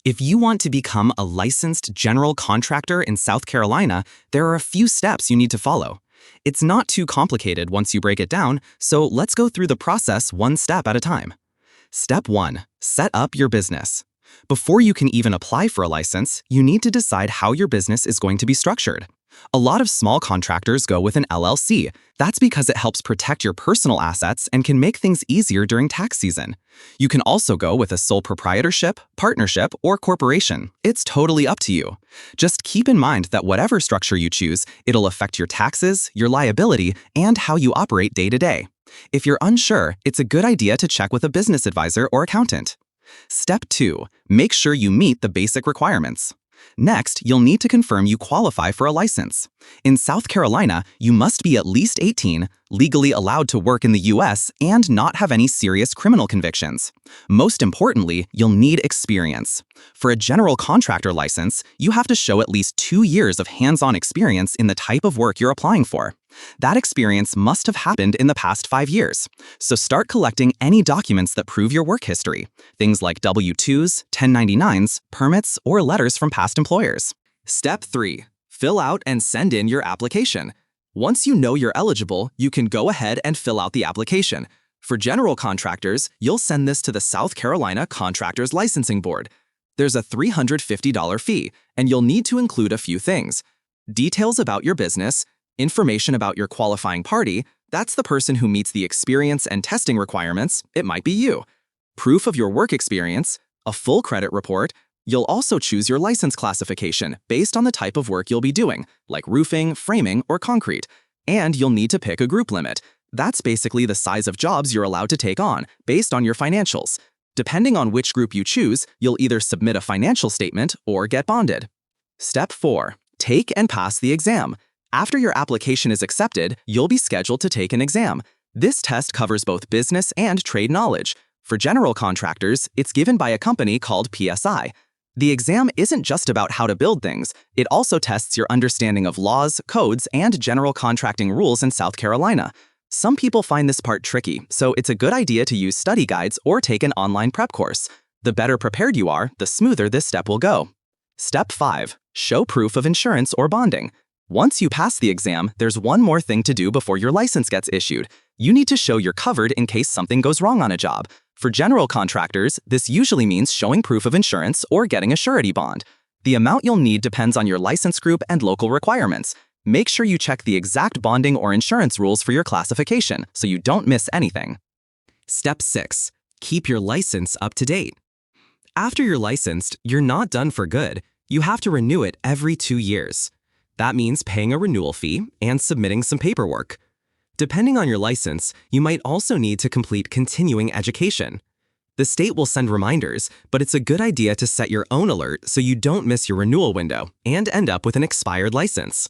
If you want to become a licensed general contractor in South Carolina, there are a few steps you need to follow. It's not too complicated once you break it down, so let's go through the process one step at a time. Step 1. Set up your business. Before you can even apply for a license, you need to decide how your business is going to be structured. A lot of small contractors go with an LLC. That's because it helps protect your personal assets and can make things easier during tax season. You can also go with a sole proprietorship, partnership, or corporation. It's totally up to you. Just keep in mind that whatever structure you choose, it'll affect your taxes, your liability, and how you operate day to day. If you're unsure, it's a good idea to check with a business advisor or accountant. Step 2. Make sure you meet the basic requirements. Next, you'll need to confirm you qualify for a license. In South Carolina, you must be at least 18, legally allowed to work in the U.S., and not have any serious criminal convictions. Most importantly, you'll need experience. For a general contractor license, you have to show at least 2 years of hands-on experience in the type of work you're applying for. That experience must have happened in the past 5 years. So start collecting any documents that prove your work history, things like W-2s, 1099s, permits, or letters from past employers. Step 3. Fill out and send in your application. Once you know you're eligible, you can go ahead and fill out the application. For general contractors, you'll send this to the South Carolina Contractors Licensing Board. There's a $350 fee, and you'll need to include a few things: details about your business, information about your qualifying party, that's the person who meets the experience and testing requirements, it might be you, proof of your work experience, a full credit report. You'll also choose your license classification based on the type of work you'll be doing, like roofing, framing, or concrete. And you'll need to pick a group limit. That's basically the size of jobs you're allowed to take on, based on your financials. Depending on which group you choose, you'll either submit a financial statement or get bonded. Step 4. Take and pass the exam. After your application is accepted, you'll be scheduled to take an exam. This test covers both business and trade knowledge. For general contractors, it's given by a company called PSI. The exam isn't just about how to build things, it also tests your understanding of laws, codes, and general contracting rules in South Carolina. Some people find this part tricky, so it's a good idea to use study guides or take an online prep course. The better prepared you are, the smoother this step will go. Step 5. Show proof of insurance or bonding. Once you pass the exam, there's one more thing to do before your license gets issued. You need to show you're covered in case something goes wrong on a job. For general contractors, this usually means showing proof of insurance or getting a surety bond. The amount you'll need depends on your license group and local requirements. Make sure you check the exact bonding or insurance rules for your classification so you don't miss anything. Step 6. Keep your license up to date. After you're licensed, you're not done for good. You have to renew it every 2 years. That means paying a renewal fee and submitting some paperwork. Depending on your license, you might also need to complete continuing education. The state will send reminders, but it's a good idea to set your own alert so you don't miss your renewal window and end up with an expired license.